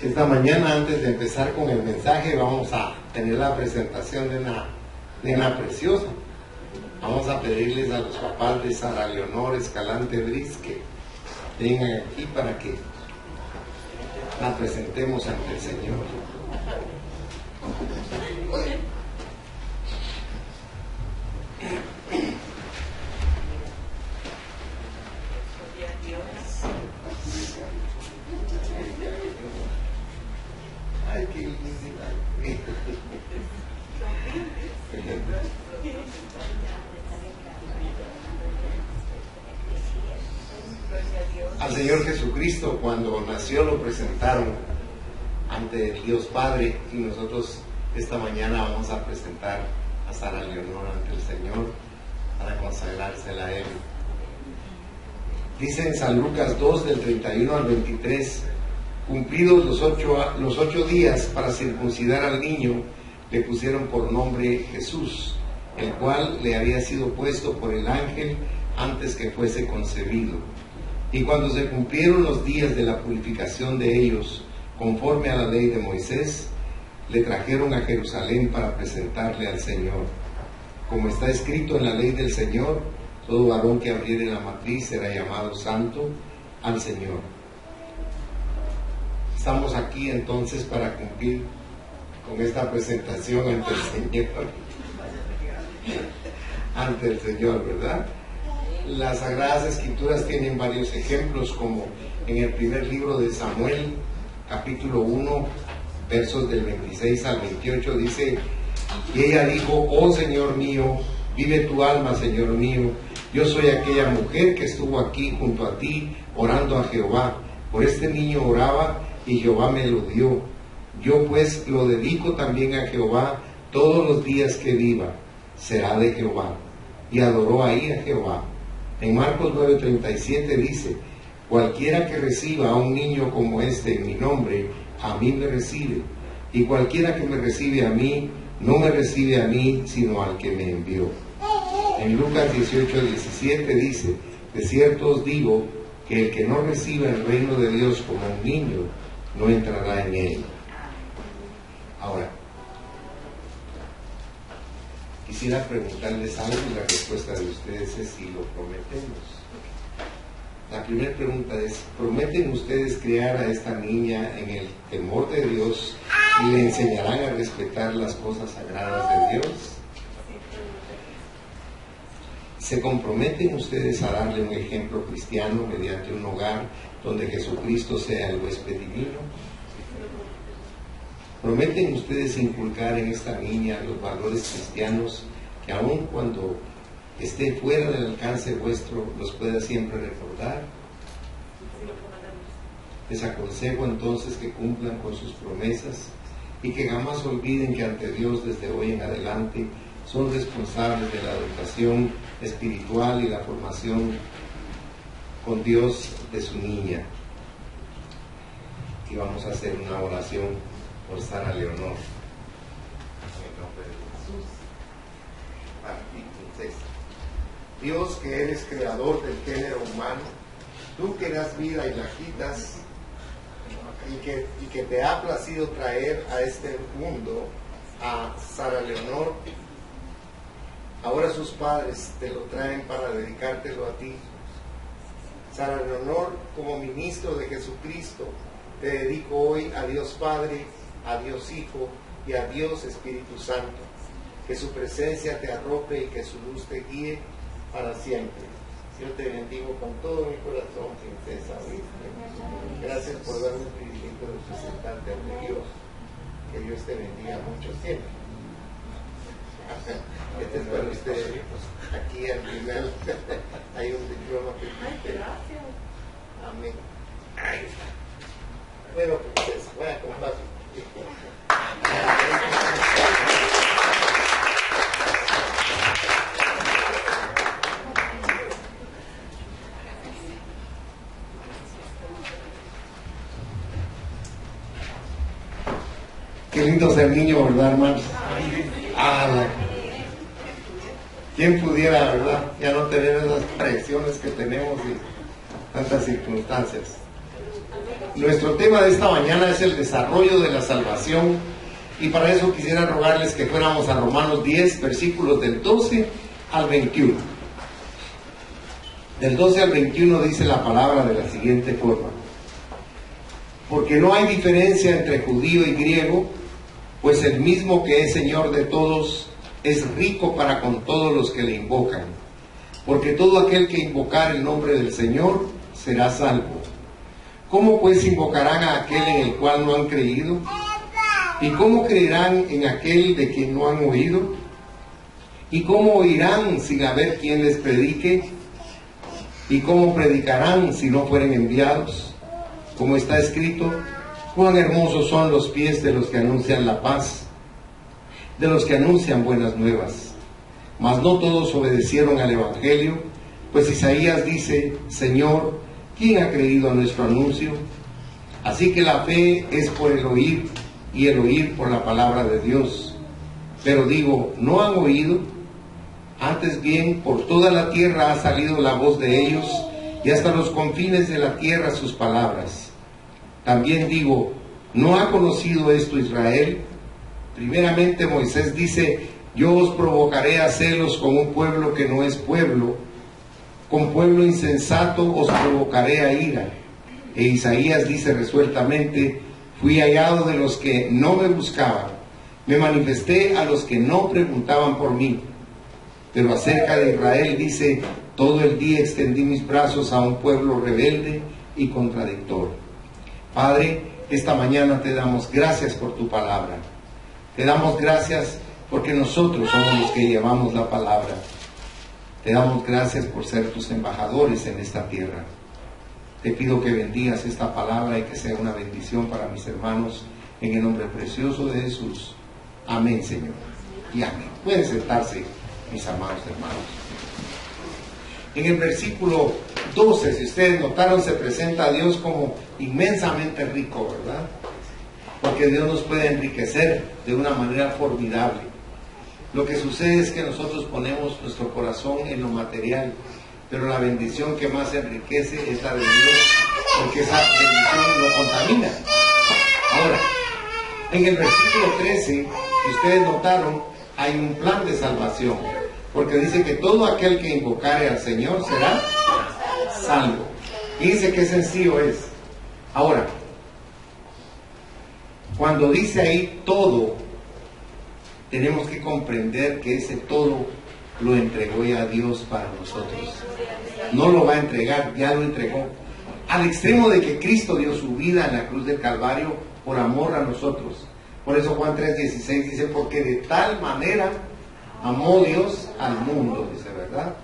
Esta mañana, antes de empezar con el mensaje, vamos a tener la presentación de una nena preciosa. Vamos a pedirles a los papás de Sara Leonor Escalante Briz que vengan aquí para que la presentemos ante el Señor. Ay, qué linda. Al Señor Jesucristo, cuando nació, lo presentaron ante el Dios Padre, y nosotros esta mañana vamos a presentar a Sara Leonor ante el Señor para consagrársela a Él. Dice en San Lucas 2, del 31 al 23, cumplidos los ocho días para circuncidar al niño, le pusieron por nombre Jesús, el cual le había sido puesto por el ángel antes que fuese concebido. Y cuando se cumplieron los días de la purificación de ellos, conforme a la ley de Moisés, le trajeron a Jerusalén para presentarle al Señor. Como está escrito en la ley del Señor, todo varón que abriere la matriz será llamado santo al Señor. Estamos aquí entonces para cumplir con esta presentación ante el Señor. Ante el Señor, ¿verdad? Las Sagradas Escrituras tienen varios ejemplos, como en el primer libro de Samuel, capítulo 1, versos del 26 al 28, dice: y ella dijo: oh Señor mío, vive tu alma, Señor mío, yo soy aquella mujer que estuvo aquí junto a ti orando a Jehová. Por este niño oraba y Jehová me lo dio. Yo pues lo dedico también a Jehová todos los días que viva. Será de Jehová. Y adoró ahí a Jehová. En Marcos 9:37 dice: cualquiera que reciba a un niño como este en mi nombre, a mí me recibe. Y cualquiera que me recibe a mí, no me recibe a mí, sino al que me envió. En Lucas 18:17 dice: de cierto os digo que el que no reciba el reino de Dios como un niño, no entrará en él. Ahora, quisiera preguntarles algo y la respuesta de ustedes es si lo prometemos. La primera pregunta es: ¿prometen ustedes criar a esta niña en el temor de Dios y le enseñarán a respetar las cosas sagradas de Dios? ¿Se comprometen ustedes a darle un ejemplo cristiano mediante un hogar donde Jesucristo sea el huésped divino? ¿Prometen ustedes inculcar en esta niña los valores cristianos que aun cuando esté fuera del alcance vuestro los pueda siempre recordar? Les aconsejo entonces que cumplan con sus promesas y que jamás olviden que ante Dios desde hoy en adelante son responsables de la educación espiritual y la formación con Dios de su niña. Y vamos a hacer una oración por Sara Leonor. En el nombre de Jesús. Entonces, Dios, que eres creador del género humano, tú que das vida y la quitas, y que te ha placido traer a este mundo a Sara Leonor, ahora sus padres te lo traen para dedicártelo a ti. Sara Leonor, como ministro de Jesucristo, te dedico hoy a Dios Padre, a Dios Hijo y a Dios Espíritu Santo. Que su presencia te arrope y que su luz te guíe para siempre. Yo te bendigo con todo mi corazón, princesa. Gracias por darme el privilegio de presentarte ante Dios. Que Dios te bendiga mucho siempre. Este es para usted. Aquí al final hay un diploma que dice. Gracias. Amén. Ahí está. Bueno, princesa, vaya con paso. Qué lindo ser niño, ¿verdad, hermanos? ¿Quién pudiera, verdad, ya no tener esas presiones que tenemos y tantas circunstancias? Nuestro tema de esta mañana es el desarrollo de la salvación, y para eso quisiera rogarles que fuéramos a Romanos 10, versículos del 12 al 21. Del 12 al 21 dice la palabra de la siguiente forma: porque no hay diferencia entre judío y griego, pues el mismo que es Señor de todos es rico para con todos los que le invocan. Porque todo aquel que invocar el nombre del Señor será salvo. ¿Cómo pues invocarán a aquel en el cual no han creído? ¿Y cómo creerán en aquel de quien no han oído? ¿Y cómo oirán sin haber quien les predique? ¿Y cómo predicarán si no fueren enviados? Como está escrito: cuán hermosos son los pies de los que anuncian la paz, de los que anuncian buenas nuevas. Mas no todos obedecieron al Evangelio, pues Isaías dice: Señor, ¿quién ha creído a nuestro anuncio? Así que la fe es por el oír, y el oír por la palabra de Dios. Pero digo, ¿no han oído? Antes bien, por toda la tierra ha salido la voz de ellos, y hasta los confines de la tierra sus palabras. También digo, ¿no ha conocido esto Israel? Primeramente Moisés dice: yo os provocaré a celos con un pueblo que no es pueblo, con pueblo insensato os provocaré a ira. E Isaías dice resueltamente: fui hallado de los que no me buscaban, me manifesté a los que no preguntaban por mí. Pero acerca de Israel dice: todo el día extendí mis brazos a un pueblo rebelde y contradictor. Padre, esta mañana te damos gracias por tu palabra. Te damos gracias porque nosotros somos los que llevamos la palabra. Te damos gracias por ser tus embajadores en esta tierra. Te pido que bendigas esta palabra y que sea una bendición para mis hermanos, en el nombre precioso de Jesús. Amén, Señor. Y amén. Pueden sentarse, mis amados hermanos. En el versículo 12, si ustedes notaron, se presenta a Dios como inmensamente rico, ¿verdad? Porque Dios nos puede enriquecer de una manera formidable. Lo que sucede es que nosotros ponemos nuestro corazón en lo material, pero la bendición que más enriquece es la de Dios, porque esa bendición lo contamina. Ahora, en el versículo 13, si ustedes notaron, hay un plan de salvación, porque dice que todo aquel que invocare al Señor será salvo. Fíjense qué sencillo es. Ahora, cuando dice ahí todo, tenemos que comprender que ese todo lo entregó ya Dios para nosotros. No lo va a entregar, ya lo entregó. Al extremo de que Cristo dio su vida en la cruz del Calvario por amor a nosotros. Por eso Juan 3:16 dice: porque de tal manera amó Dios al mundo, dice, ¿verdad?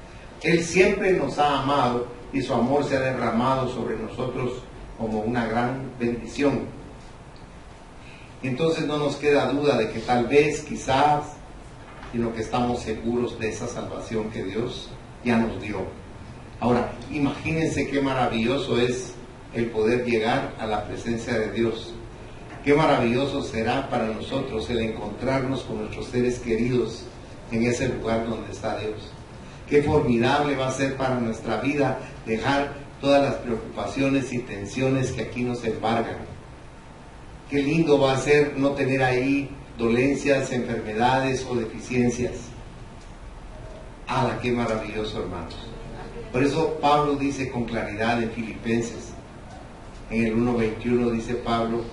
Él siempre nos ha amado y su amor se ha derramado sobre nosotros como una gran bendición. Entonces no nos queda duda de que tal vez, quizás, sino que estamos seguros de esa salvación que Dios ya nos dio. Ahora, imagínense qué maravilloso es el poder llegar a la presencia de Dios. Qué maravilloso será para nosotros el encontrarnos con nuestros seres queridos en ese lugar donde está Dios. Qué formidable va a ser para nuestra vida dejar todas las preocupaciones y tensiones que aquí nos embargan. Qué lindo va a ser no tener ahí dolencias, enfermedades o deficiencias. ¡Hala, qué maravilloso, hermanos! Por eso Pablo dice con claridad en Filipenses, en el 1:21 dice Pablo: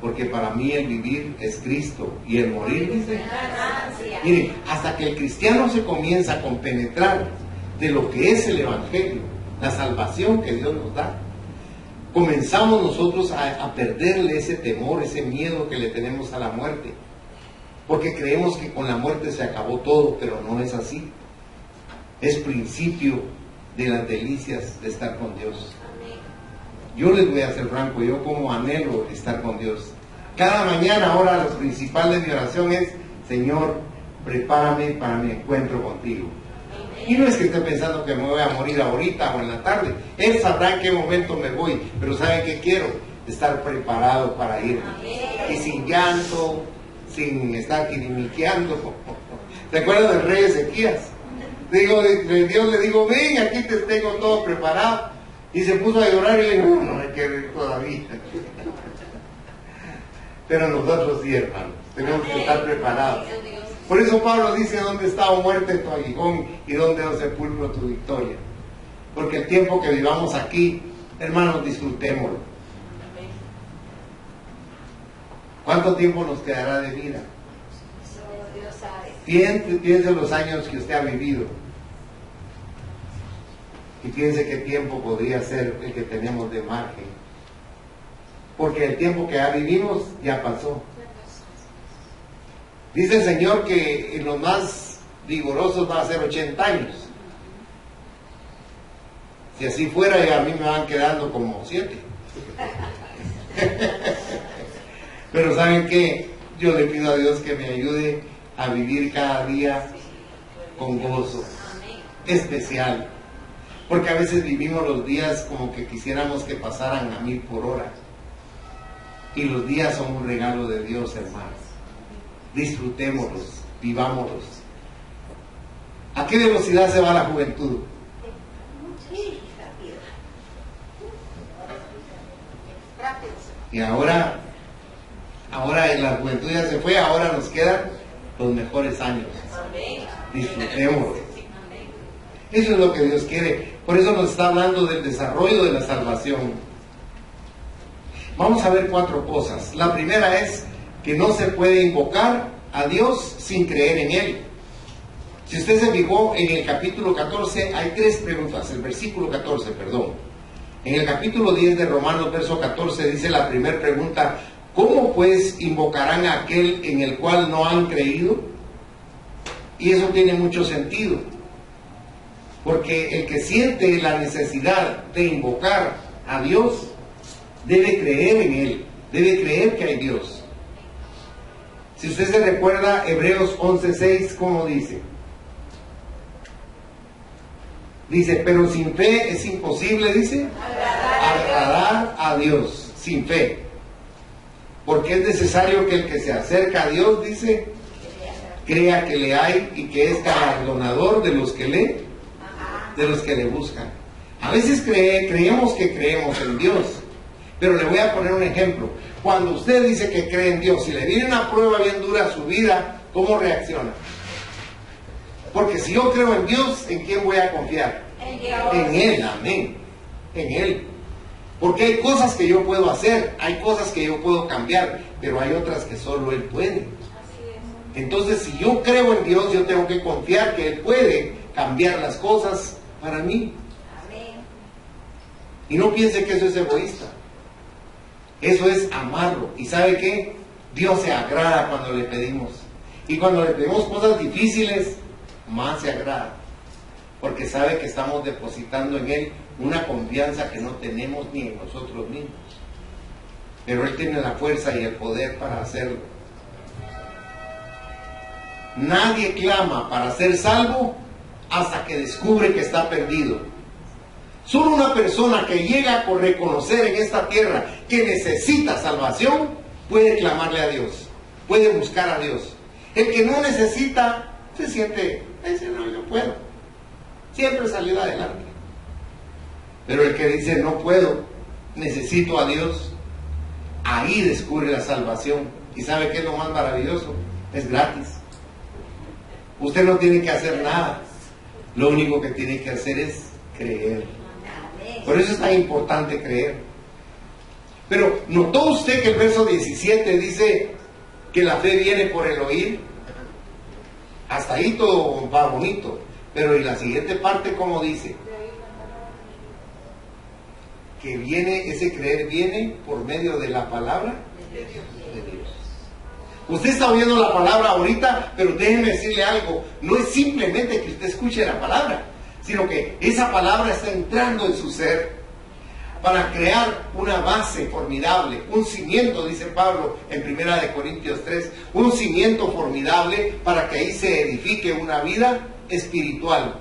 porque para mí el vivir es Cristo y el morir, dice. Miren, hasta que el cristiano se comienza a compenetrar de lo que es el Evangelio, la salvación que Dios nos da, comenzamos nosotros a perderle ese temor, ese miedo que le tenemos a la muerte, porque creemos que con la muerte se acabó todo, pero no es así. Es principio de las delicias de estar con Dios. Yo les voy a ser franco, yo como anhelo estar con Dios. Cada mañana ahora lo principal de mi oración es: Señor, prepárame para mi encuentro contigo. Y no es que esté pensando que me voy a morir ahorita o en la tarde. Él sabrá en qué momento me voy, pero ¿sabe qué quiero? Estar preparado para irme. Y sin llanto, sin estar quirimiqueando. ¿Te acuerdas del rey Ezequías? Dios le digo: ven, aquí te tengo todo preparado. Y se puso a llorar y le digo: no, es que todavía. Pero nosotros sí, hermanos, tenemos que estar preparados. Por eso Pablo dice: ¿dónde está, o muerte, tu aguijón, y dónde, o sepulcro, tu victoria? Porque el tiempo que vivamos aquí, hermanos, disfrutémoslo. ¿Cuánto tiempo nos quedará de vida? Dios sabe. Piense los años que usted ha vivido. Y piense qué tiempo podría ser el que tenemos de margen. Porque el tiempo que ya vivimos ya pasó. Dice el Señor que en los más vigorosos va a ser 80 años. Si así fuera, a mí me van quedando como 7. Pero ¿saben qué? Yo le pido a Dios que me ayude a vivir cada día con gozo especial. Porque a veces vivimos los días como que quisiéramos que pasaran a 1000 por hora. Y los días son un regalo de Dios, hermanos. Disfrutémoslos, vivámoslos. ¿A qué velocidad se va la juventud? Y ahora en la juventud ya se fue, ahora nos quedan los mejores años. Disfrutémoslos. Eso es lo que Dios quiere. Por eso nos está hablando del desarrollo de la salvación. Vamos a ver 4 cosas. La primera es que no se puede invocar a Dios sin creer en Él. Si usted se fijó en el capítulo 14, hay 3 preguntas. El versículo 14, perdón. En el capítulo 10 de Romanos, verso 14, dice la primera pregunta: ¿cómo pues invocarán a aquel en el cual no han creído? Y eso tiene mucho sentido. Porque el que siente la necesidad de invocar a Dios debe creer en Él, debe creer que hay Dios. Si usted se recuerda, Hebreos 11:6, ¿cómo dice? Dice: pero sin fe es imposible, dice, agradar a Dios, sin fe. Porque es necesario que el que se acerca a Dios, dice, crea que le hay y que es galardonador de los que le buscan. A veces creemos que creemos en Dios, pero le voy a poner un ejemplo. Cuando usted dice que cree en Dios y le viene una prueba bien dura a su vida, ¿cómo reacciona? Porque si yo creo en Dios, ¿en quién voy a confiar? En Dios. En Él, amén. En Él. Porque hay cosas que yo puedo hacer, hay cosas que yo puedo cambiar, pero hay otras que solo Él puede. Entonces, si yo creo en Dios, yo tengo que confiar que Él puede cambiar las cosas para mí. Amén. Y no piense que eso es egoísta. Eso es amarlo. ¿Y sabe qué? Dios se agrada cuando le pedimos. Y cuando le pedimos cosas difíciles, más se agrada. Porque sabe que estamos depositando en Él una confianza que no tenemos ni en nosotros mismos. Pero Él tiene la fuerza y el poder para hacerlo. Nadie clama para ser salvo hasta que descubre que está perdido. Solo una persona que llega a reconocer en esta tierra que necesita salvación puede clamarle a Dios, puede buscar a Dios. El que no necesita se siente, dice: no, yo puedo, siempre he salido adelante. Pero el que dice: no puedo, necesito a Dios, ahí descubre la salvación. ¿Y sabe qué es lo más maravilloso? Es gratis. Usted no tiene que hacer nada, lo único que tiene que hacer es creer. Por eso es tan importante creer. Pero ¿notó usted que el verso 17 dice que la fe viene por el oír? Hasta ahí todo va bonito. Pero en la siguiente parte, ¿cómo dice? Que viene, ese creer viene por medio de la palabra de Dios. Usted está oyendo la palabra ahorita, pero déjeme decirle algo. No es simplemente que usted escuche la palabra, sino que esa palabra está entrando en su ser para crear una base formidable, un cimiento, dice Pablo en 1 Corintios 3, un cimiento formidable para que ahí se edifique una vida espiritual.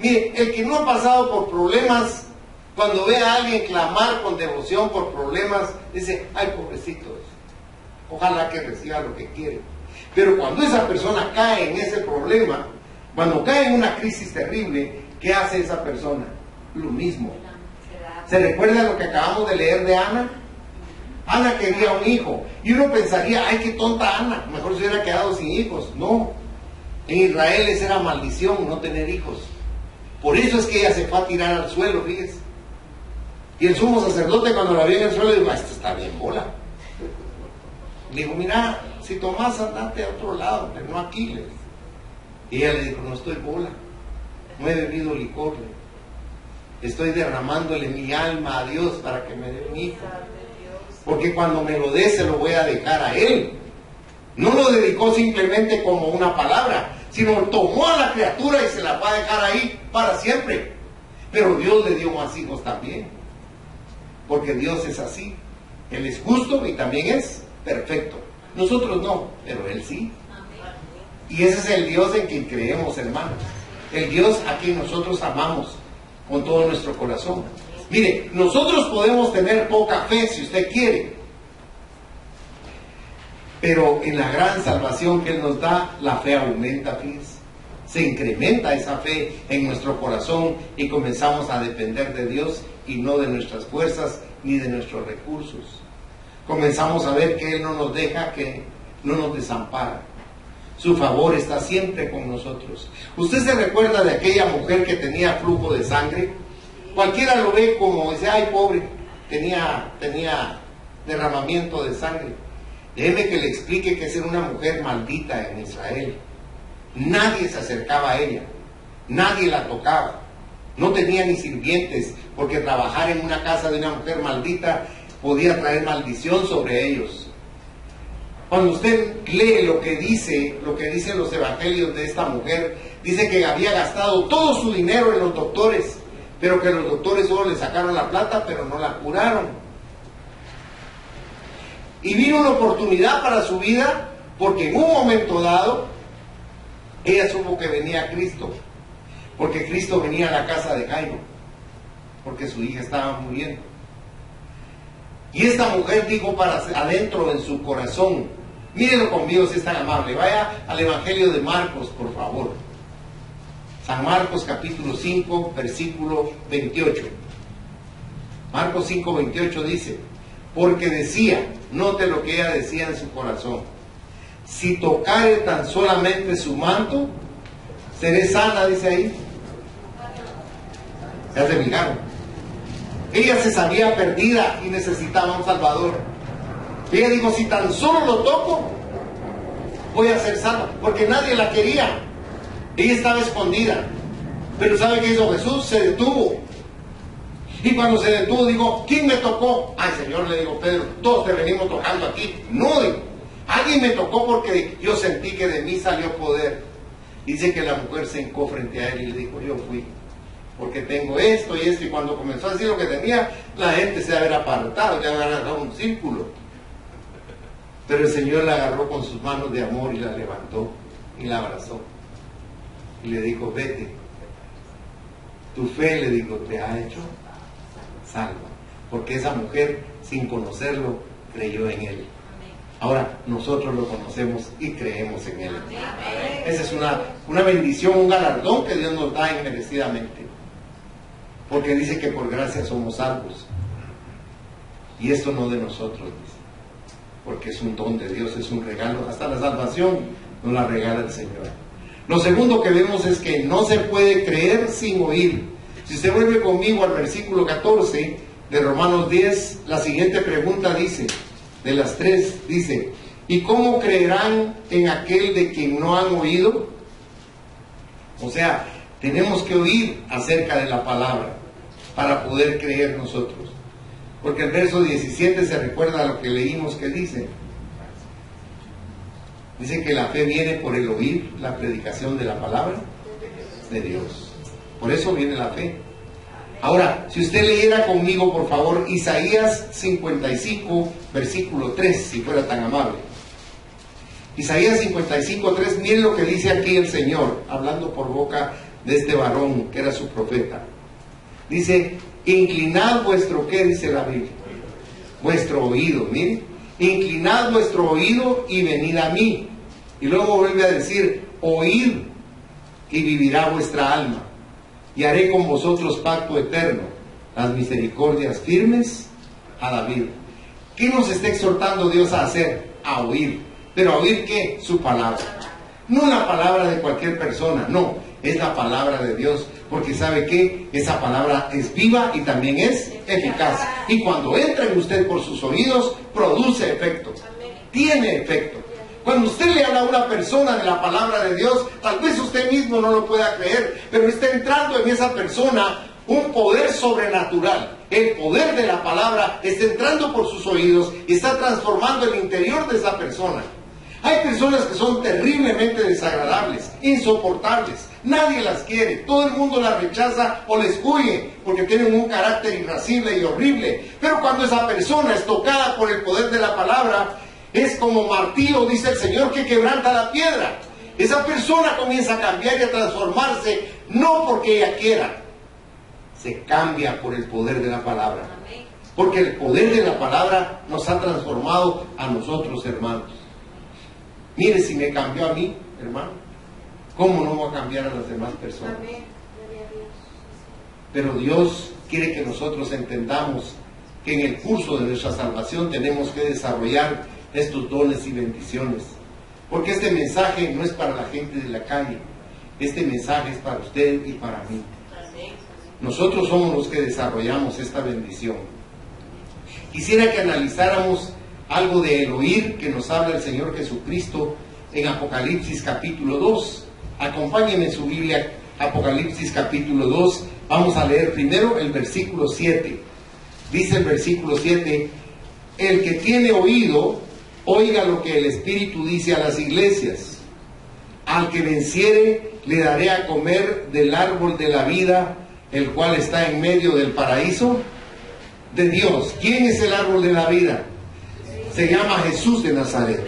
Mire, el que no ha pasado por problemas, cuando ve a alguien clamar con devoción por problemas, dice: ay, pobrecito, ojalá que reciba lo que quiere. Pero cuando esa persona cae en ese problema, cuando cae en una crisis terrible, ¿qué hace esa persona? Lo mismo. ¿Se recuerda lo que acabamos de leer de Ana? Ana quería un hijo. Y uno pensaría, ay, qué tonta Ana, mejor se hubiera quedado sin hijos. No. En Israel esa era maldición, no tener hijos. Por eso es que ella se fue a tirar al suelo, fíjese. Y el sumo sacerdote cuando la vio en el suelo dijo, esto está bien bola. Le dijo, mira, si tomás, andate a otro lado, pero no aquí. Le dijo. Y ella le dijo, no estoy bola, no he bebido licor. Estoy derramándole mi alma a Dios para que me dé un hijo. Porque cuando me lo dé, se lo voy a dejar a Él. No lo dedicó simplemente como una palabra, sino tomó a la criatura y se la va a dejar ahí para siempre. Pero Dios le dio más hijos también. Porque Dios es así. Él es justo y también es perfecto. Nosotros no, pero Él sí. Y ese es el Dios en quien creemos, hermanos. El Dios a quien nosotros amamos con todo nuestro corazón. Mire, nosotros podemos tener poca fe si usted quiere. Pero en la gran salvación que Él nos da, la fe aumenta, fíjense. Se incrementa esa fe en nuestro corazón y comenzamos a depender de Dios y no de nuestras fuerzas ni de nuestros recursos. Comenzamos a ver que Él no nos deja, que no nos desampara. Su favor está siempre con nosotros. ¿Usted se recuerda de aquella mujer que tenía flujo de sangre? Cualquiera lo ve como dice, ay, pobre, tenía derramamiento de sangre. Déjeme que le explique que esa era una mujer maldita en Israel. Nadie se acercaba a ella, nadie la tocaba, no tenía ni sirvientes, porque trabajar en una casa de una mujer maldita podía traer maldición sobre ellos. Cuando usted lee lo que dicen los evangelios de esta mujer, dice que había gastado todo su dinero en los doctores, pero que los doctores solo le sacaron la plata, pero no la curaron. Y vino una oportunidad para su vida, porque en un momento dado, ella supo que venía Cristo, porque Cristo venía a la casa de Jairo, porque su hija estaba muriendo. Y esta mujer dijo para adentro en su corazón, mírenlo conmigo si es tan amable, vaya al Evangelio de Marcos, por favor. San Marcos capítulo 5, versículo 28. Marcos 5, 28 dice, porque decía, note lo que ella decía en su corazón, si tocare tan solamente su manto, seré sana, dice ahí. Ya se fijaron. Ella se sabía perdida y necesitaba un Salvador. Ella dijo, si tan solo lo toco, voy a ser sana, porque nadie la quería. Ella estaba escondida. Pero ¿sabe qué hizo Jesús? Se detuvo. Y cuando se detuvo, dijo, ¿quién me tocó? Ay, Señor, le digo, Pedro, todos te venimos tocando aquí. No, digo, alguien me tocó porque yo sentí que de mí salió poder. Dice que la mujer se hincó frente a él y le dijo, yo fui, porque tengo esto y esto. Y cuando comenzó a decir lo que tenía, la gente se había apartado, ya había agarrado un círculo. Pero el Señor la agarró con sus manos de amor y la levantó y la abrazó. Y le dijo, vete. Tu fe, le dijo, te ha hecho salvo. Porque esa mujer, sin conocerlo, creyó en Él. Ahora, nosotros lo conocemos y creemos en Él. Esa es una bendición, un galardón que Dios nos da inmerecidamente. Porque dice que por gracia somos salvos. Y esto no de nosotros, dice. Porque es un don de Dios, es un regalo. Hasta la salvación nos la regala el Señor. Lo segundo que vemos es que no se puede creer sin oír. Si usted vuelve conmigo al versículo 14 de Romanos 10, la siguiente pregunta dice, de las tres, dice, ¿y cómo creerán en aquel de quien no han oído? O sea, tenemos que oír acerca de la palabra para poder creer nosotros. Porque el verso 17 se recuerda a lo que leímos que dice. Dice que la fe viene por el oír la predicación de la palabra de Dios. Por eso viene la fe. Ahora, si usted leyera conmigo, por favor, Isaías 55, versículo 3, si fuera tan amable. Isaías 55, 3, miren lo que dice aquí el Señor, hablando por boca de este varón que era su profeta. Dice, inclinad vuestro, ¿qué dice la Biblia? Vuestro oído, miren. Inclinad vuestro oído y venid a mí. Y luego vuelve a decir, oíd y vivirá vuestra alma. Y haré con vosotros pacto eterno. las misericordias firmes a David. ¿Qué nos está exhortando Dios a hacer? A oír. ¿Pero a oír qué? Su palabra. No la palabra de cualquier persona, no, es la palabra de Dios, porque ¿sabe qué? Esa palabra es viva y también es eficaz. Y cuando entra en usted por sus oídos, produce efecto. Tiene efecto. Cuando usted le habla a una persona de la palabra de Dios, tal vez usted mismo no lo pueda creer, pero está entrando en esa persona un poder sobrenatural. El poder de la palabra está entrando por sus oídos y está transformando el interior de esa persona. Hay personas que son terriblemente desagradables, insoportables. Nadie las quiere, todo el mundo las rechaza o les huye porque tienen un carácter irascible y horrible. Pero cuando esa persona es tocada por el poder de la palabra, es como martillo, dice el Señor, que quebranta la piedra. Esa persona comienza a cambiar y a transformarse, no porque ella quiera. Se cambia por el poder de la palabra. Porque el poder de la palabra nos ha transformado a nosotros, hermanos. Mire, si me cambió a mí, hermano, ¿cómo no va a cambiar a las demás personas? Pero Dios quiere que nosotros entendamos que en el curso de nuestra salvación tenemos que desarrollar estos dones y bendiciones. Porque este mensaje no es para la gente de la calle. Este mensaje es para usted y para mí. Nosotros somos los que desarrollamos esta bendición. Quisiera que analizáramos algo de el oír que nos habla el Señor Jesucristo en Apocalipsis capítulo 2. Acompáñenme en su Biblia, Apocalipsis capítulo 2. Vamos a leer primero el versículo 7. Dice el versículo 7: el que tiene oído, oiga lo que el Espíritu dice a las iglesias. Al que venciere, le daré a comer del árbol de la vida, el cual está en medio del paraíso de Dios. ¿Quién es el árbol de la vida? Se llama Jesús de Nazaret.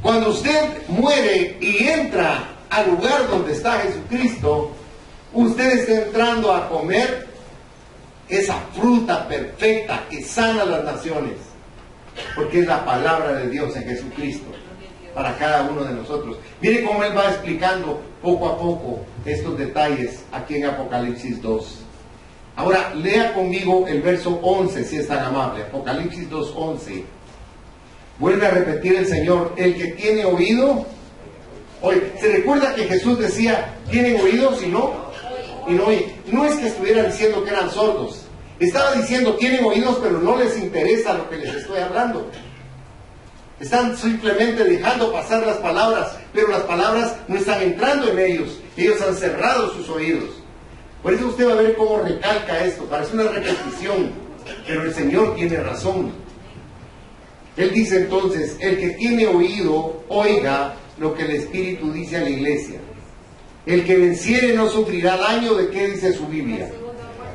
Cuando usted muere y entra al lugar donde está Jesucristo, usted está entrando a comer esa fruta perfecta que sana las naciones, porque es la palabra de Dios en Jesucristo para cada uno de nosotros. Mire cómo Él va explicando poco a poco estos detalles aquí en Apocalipsis 2. Ahora lea conmigo el verso 11, si es tan amable. Apocalipsis 2:11. Vuelve a repetir el Señor: el que tiene oído, oye. ¿Se recuerda que Jesús decía, tienen oídos y no oye? No es que estuviera diciendo que eran sordos. Estaba diciendo, tienen oídos, pero no les interesa lo que les estoy hablando. Están simplemente dejando pasar las palabras, pero las palabras no están entrando en ellos. Ellos han cerrado sus oídos. Por eso usted va a ver cómo recalca esto. Parece una repetición, pero el Señor tiene razón. Él dice entonces: el que tiene oído, oiga lo que el Espíritu dice a la iglesia. El que venciere no sufrirá daño. ¿De qué dice su Biblia?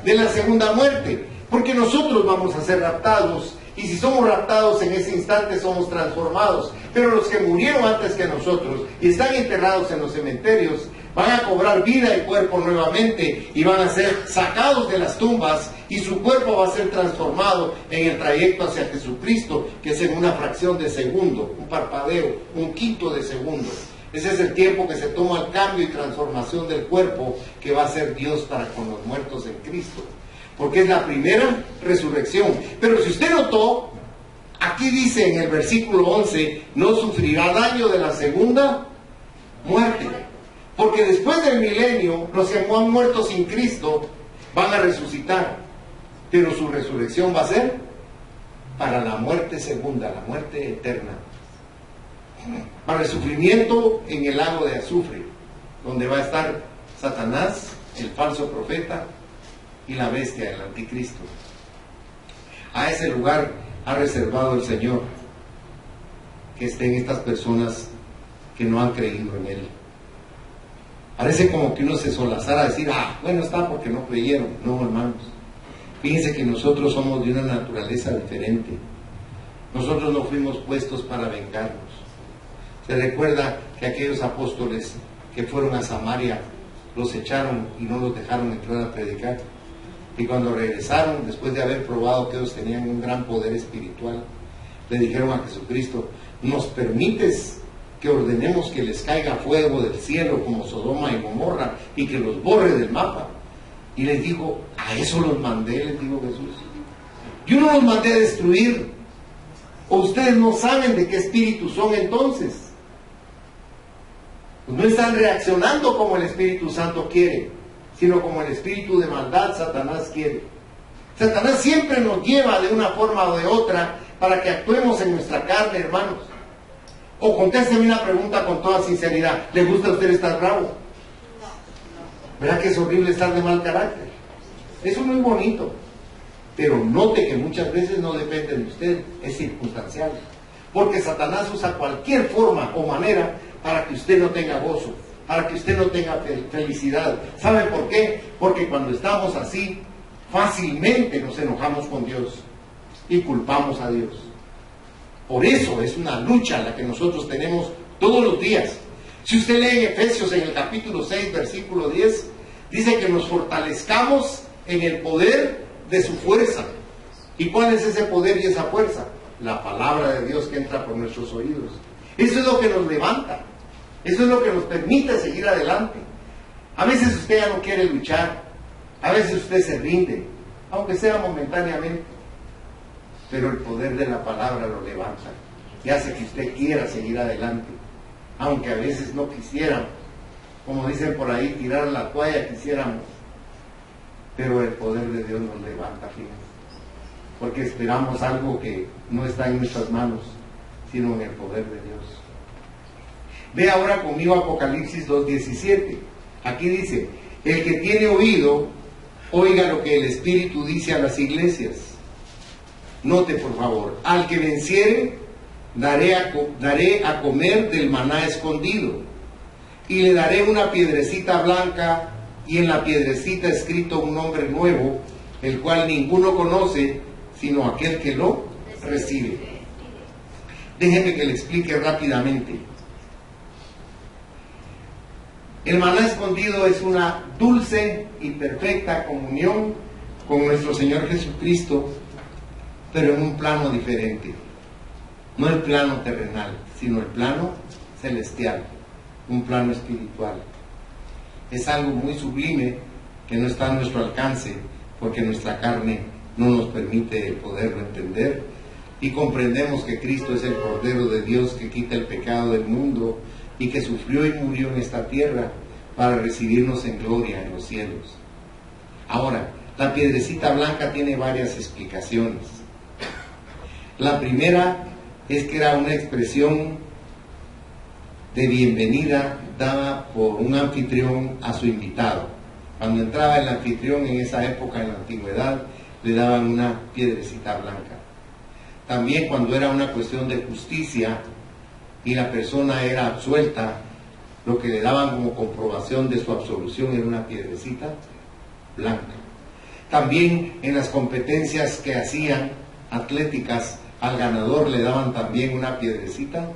De la segunda muerte. Porque nosotros vamos a ser raptados, y si somos raptados en ese instante somos transformados. Pero los que murieron antes que nosotros y están enterrados en los cementerios van a cobrar vida y cuerpo nuevamente, y van a ser sacados de las tumbas, y su cuerpo va a ser transformado en el trayecto hacia Jesucristo, que es en una fracción de segundo, un parpadeo, un quinto de segundo. Ese es el tiempo que se toma el cambio y transformación del cuerpo que va a hacer Dios para con los muertos en Cristo, porque es la primera resurrección. Pero si usted notó, aquí dice en el versículo 11, no sufrirá daño de la segunda muerte. Porque después del milenio, los que han muerto sin Cristo van a resucitar, pero su resurrección va a ser para la muerte segunda, la muerte eterna, para el sufrimiento en el lago de azufre, donde va a estar Satanás, el falso profeta, y la bestia, el anticristo. A ese lugar ha reservado el Señor que estén estas personas que no han creído en Él. Parece como que uno se solazara a decir, bueno, está porque no creyeron. No, hermanos. Fíjense que nosotros somos de una naturaleza diferente. Nosotros no fuimos puestos para vengarnos. Se recuerda que aquellos apóstoles que fueron a Samaria los echaron y no los dejaron entrar a predicar. Y cuando regresaron, después de haber probado que ellos tenían un gran poder espiritual, le dijeron a Jesucristo: ¿nos permites que ordenemos que les caiga fuego del cielo como Sodoma y Gomorra y que los borre del mapa? Y les dijo: A eso los mandé, les dijo Jesús. Yo no los mandé a destruir. ¿O ustedes no saben de qué espíritu son entonces? Pues no están reaccionando como el Espíritu Santo quiere, sino como el espíritu de maldad Satanás quiere. Satanás siempre nos lleva de una forma o de otra para que actuemos en nuestra carne, hermanos. O contésteme una pregunta con toda sinceridad. ¿Le gusta a usted estar bravo? ¿Verdad que es horrible estar de mal carácter? Eso es muy bonito. Pero note que muchas veces no depende de usted, es circunstancial. Porque Satanás usa cualquier forma o manera para que usted no tenga gozo, para que usted no tenga felicidad. ¿Saben por qué? Porque cuando estamos así, fácilmente nos enojamos con Dios y culpamos a Dios. Por eso es una lucha la que nosotros tenemos todos los días. Si usted lee en Efesios en el capítulo 6, versículo 10, dice que nos fortalezcamos en el poder de su fuerza. ¿Y cuál es ese poder y esa fuerza? La palabra de Dios que entra por nuestros oídos. Eso es lo que nos levanta. Eso es lo que nos permite seguir adelante. A veces usted ya no quiere luchar. A veces usted se rinde, aunque sea momentáneamente. Pero el poder de la palabra lo levanta y hace que usted quiera seguir adelante. Aunque a veces no quisiéramos, como dicen por ahí, tirar la toalla quisiéramos. Pero el poder de Dios nos levanta, fíjense. Porque esperamos algo que no está en nuestras manos, sino en el poder de Dios. Ve ahora conmigo Apocalipsis 2:17. Aquí dice: el que tiene oído, oiga lo que el Espíritu dice a las iglesias. Note por favor: al que venciere, daré a comer del maná escondido, y le daré una piedrecita blanca, y en la piedrecita escrito un nombre nuevo, el cual ninguno conoce, sino aquel que lo recibe. Déjenme que le explique rápidamente. El maná escondido es una dulce y perfecta comunión con nuestro Señor Jesucristo, pero en un plano diferente. No el plano terrenal, sino el plano celestial, un plano espiritual. Es algo muy sublime que no está a nuestro alcance, porque nuestra carne no nos permite poderlo entender, y comprendemos que Cristo es el Cordero de Dios que quita el pecado del mundo y que sufrió y murió en esta tierra para recibirnos en gloria en los cielos. Ahora, la piedrecita blanca tiene varias explicaciones. La primera es que era una expresión de bienvenida dada por un anfitrión a su invitado. Cuando entraba el anfitrión en esa época, en la antigüedad, le daban una piedrecita blanca. También cuando era una cuestión de justicia y la persona era absuelta, lo que le daban como comprobación de su absolución era una piedrecita blanca. También en las competencias que hacían atléticas, al ganador le daban también una piedrecita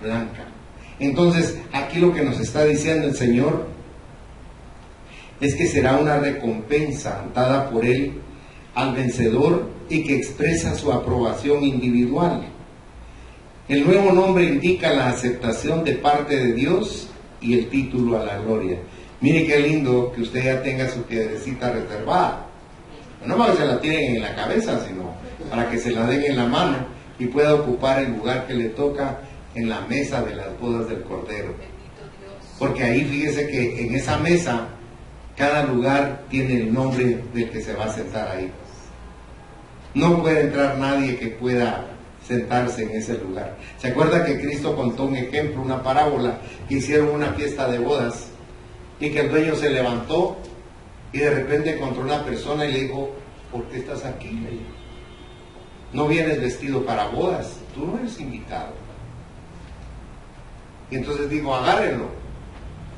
blanca. Entonces, aquí lo que nos está diciendo el Señor es que será una recompensa dada por Él al vencedor y que expresa su aprobación individual. El nuevo nombre indica la aceptación de parte de Dios y el título a la gloria. Mire qué lindo que usted ya tenga su piedrecita reservada. No para que se la tienen en la cabeza, sino para que se la den en la mano y pueda ocupar el lugar que le toca en la mesa de las bodas del Cordero. Porque ahí fíjese que en esa mesa cada lugar tiene el nombre del que se va a sentar ahí. No puede entrar nadie que pueda sentarse en ese lugar. ¿Se acuerda que Cristo contó un ejemplo, una parábola, que hicieron una fiesta de bodas y que el dueño se levantó y de repente encontró una persona y le dijo: ¿por qué estás aquí? Le dijo: no vienes vestido para bodas, tú no eres invitado. Y entonces dijo: agárrenlo.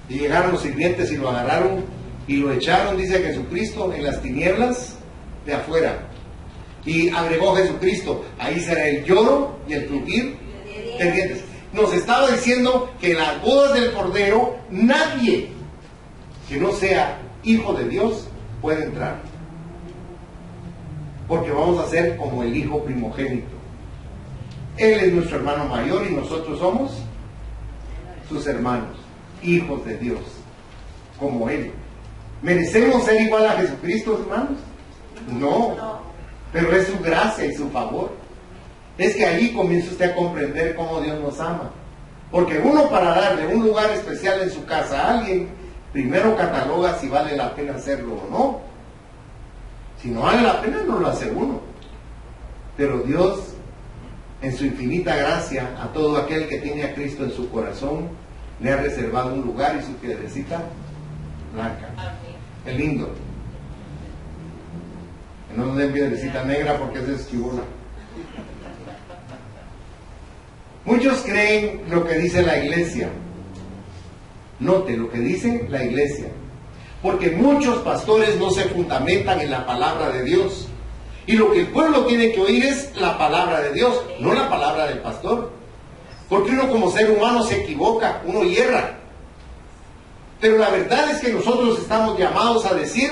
Y llegaron los sirvientes y lo agarraron y lo echaron, dice Jesucristo, en las tinieblas de afuera. Y agregó Jesucristo: ahí será el lloro y el crujir de dientes. Nos estaba diciendo que en las bodas del Cordero nadie que no sea hijo de Dios puede entrar, porque vamos a ser como el hijo primogénito. Él es nuestro hermano mayor y nosotros somos sus hermanos, hijos de Dios, como Él. ¿Merecemos ser igual a Jesucristo, hermanos? No, No. pero es su gracia y su favor. Es que ahí comienza usted a comprender cómo Dios nos ama. Porque uno, para darle un lugar especial en su casa a alguien, primero cataloga si vale la pena hacerlo o no. Si no vale la pena, no lo hace uno. Pero Dios, en su infinita gracia, a todo aquel que tiene a Cristo en su corazón, le ha reservado un lugar y su piedrecita blanca. Qué lindo. Que no nos den piedrecita negra porque esa es chibona. Muchos creen lo que dice la iglesia. Note lo que dice la iglesia. Porque muchos pastores no se fundamentan en la palabra de Dios. Y lo que el pueblo tiene que oír es la palabra de Dios, no la palabra del pastor. Porque uno como ser humano se equivoca, uno hierra. Pero la verdad es que nosotros estamos llamados a decir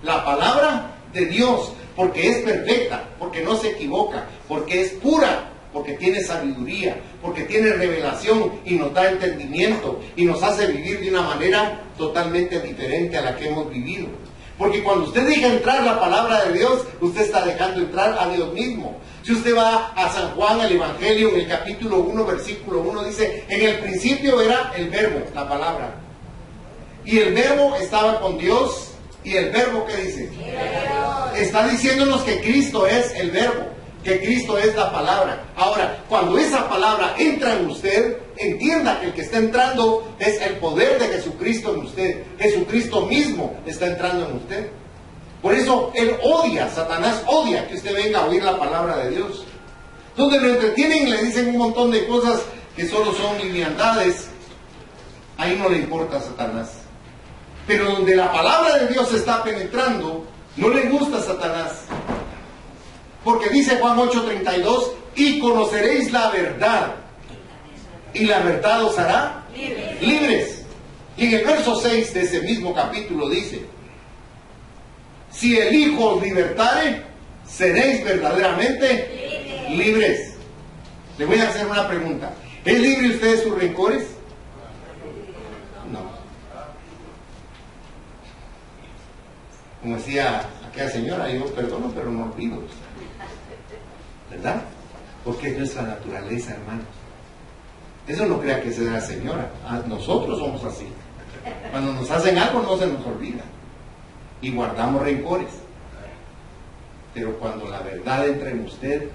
la palabra de Dios, porque es perfecta, porque no se equivoca, porque es pura, porque tiene sabiduría, porque tiene revelación y nos da entendimiento y nos hace vivir de una manera totalmente diferente a la que hemos vivido. Porque cuando usted deja entrar la palabra de Dios, usted está dejando entrar a Dios mismo. Si usted va a San Juan, el Evangelio, en el capítulo 1, versículo 1, dice, en el principio era el verbo, la palabra. Y el verbo estaba con Dios. ¿Y el verbo qué dice? Está diciéndonos que Cristo es el verbo, que Cristo es la palabra. Ahora, cuando esa palabra entra en usted, entienda que el que está entrando es el poder de Jesucristo en usted. Jesucristo mismo está entrando en usted. Por eso él odia, Satanás odia que usted venga a oír la palabra de Dios. Donde lo entretienen y le dicen un montón de cosas que solo son liviandades, ahí no le importa a Satanás. Pero donde la palabra de Dios está penetrando, no le gusta a Satanás. Porque dice Juan 8:32, y conoceréis la verdad, y la verdad os hará libres. Y en el verso 6 de ese mismo capítulo dice, si el Hijo os libertare, seréis verdaderamente libres. Le voy a hacer una pregunta. ¿Es libre usted de sus rencores? No. Como decía aquella señora, yo perdono pero no olvido. ¿Verdad? Porque es nuestra naturaleza, hermanos. Eso no crea que sea la señora. Nosotros somos así. Cuando nos hacen algo no se nos olvida. Y guardamos rencores. Pero cuando la verdad entra en usted,